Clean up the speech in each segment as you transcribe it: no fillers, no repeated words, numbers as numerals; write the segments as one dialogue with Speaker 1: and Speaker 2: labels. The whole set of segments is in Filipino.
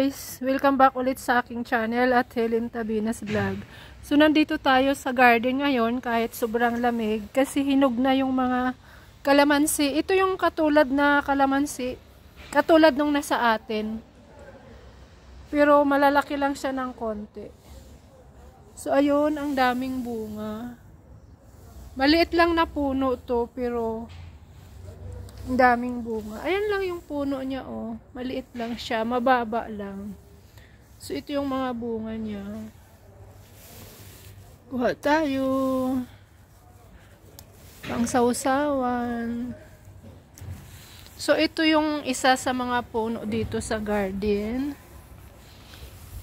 Speaker 1: guys, welcome back ulit sa aking channel at Helen Tabinas Vlog. So nandito tayo sa garden ngayon kahit sobrang lamig kasi hinog na yung mga kalamansi. Ito yung katulad na kalamansi, katulad nung nasa atin. Pero malalaki lang siya ng konti. So ayun, ang daming bunga. Maliit lang na puno to pero ang daming bunga. Ayan lang yung puno niya, oh. Maliit lang siya, mababa lang. So, ito yung mga bunga niya. Kuha tayo. Pang sausawan. So, ito yung isa sa mga puno dito sa garden.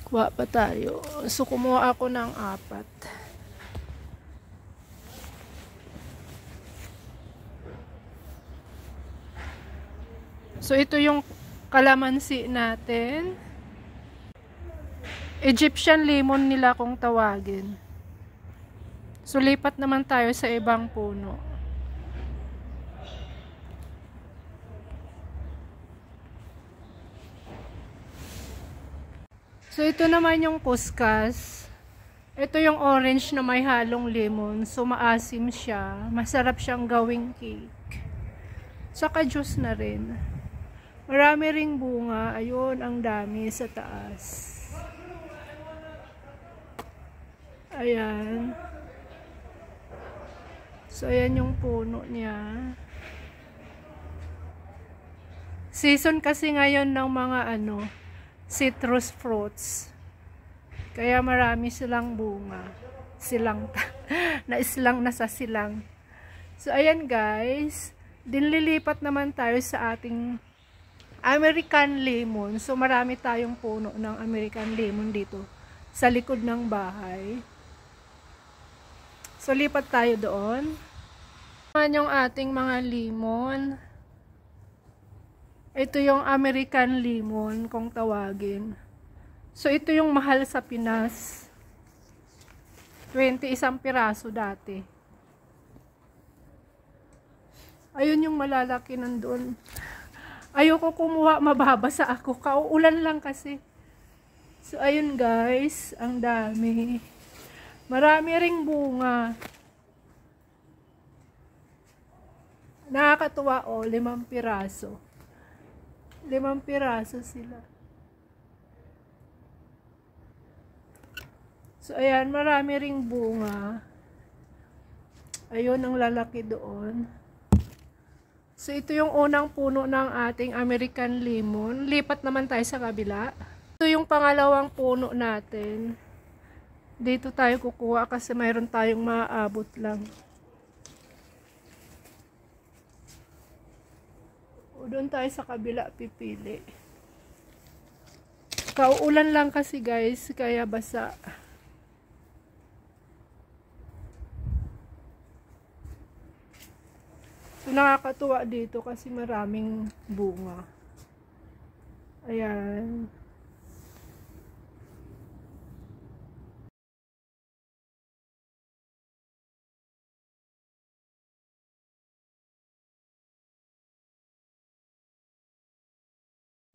Speaker 1: Kuha pa tayo. So, kumuha ako ng 4. So, ito yung kalamansi natin. Egyptian lemon nila kung tawagin. So, lipat naman tayo sa ibang puno. So, ito naman yung kuskas. Ito yung orange na may halong lemon. So, maasim siya. Masarap siyang gawing cake. Saka juice na rin. Marami ring bunga. Ayun, ang dami sa taas. Ayan. So, ayan yung puno niya. Season kasi ngayon ng mga citrus fruits. Kaya marami silang bunga. Silang. Naislang na sa silang. So, ayan guys. Dinlilipat naman tayo sa ating American lemon. So, marami tayong puno ng American lemon dito sa likod ng bahay. So, lipat tayo doon. Naman yung ating mga lemon. Ito yung American lemon kung tawagin. So, ito yung mahal sa Pinas. 21 piraso dati. Ayun yung malalaki nandun. Ayoko kumuha, mababasa ako. Kauulan lang kasi. So, ayun guys. Ang dami. Marami ring bunga. Nakakatuwa, oh. 5 piraso. 5 piraso sila. So, ayan. Marami ring bunga. Ayun, ang lalaki doon. So, ito yung unang puno ng ating American lemon. Lipat naman tayo sa kabila. Ito yung pangalawang puno natin. Dito tayo kukuha kasi mayroon tayong maaabot lang. O, doon tayo sa kabila pipili. Kauulan lang kasi guys, kaya basa. So, nakakatuwa dito kasi maraming bunga. Ayan.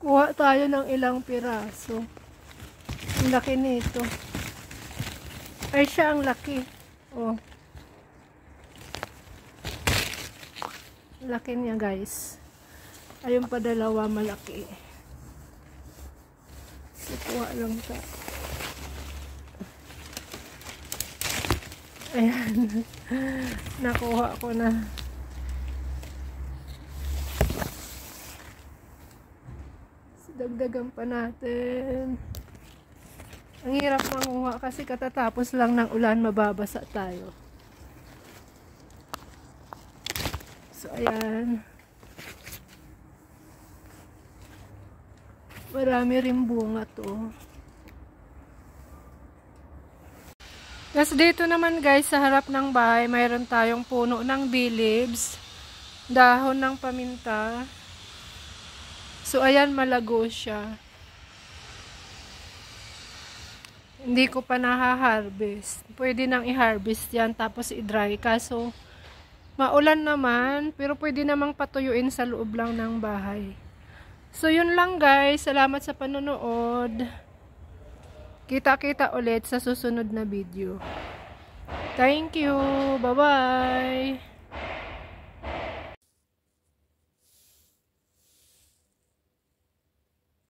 Speaker 1: Kuha tayo ng ilang piraso. Ang laki nito. Ay, siya ang laki. Oh. Laki niya guys. Ayun pa dalawa malaki. Kuha lang ta. Ayan. Nakuha ko na. Dagdagan pa natin. Ang hirap manguha kasi katatapos lang ng ulan, mababasa tayo. So, ayan. Marami rin bunga to. Tapos dito naman guys, sa harap ng bahay, mayroon tayong puno ng bay leaves, dahon ng paminta. So, ayan, malago siya. Hindi ko pa naha-harvest. Pwede nang i-harvest yan, tapos i-dry. Kaso, maulan naman, pero pwede namang patuyuin sa loob lang ng bahay. So, yun lang guys. Salamat sa panonood. Kita-kita ulit sa susunod na video. Thank you. Bye-bye.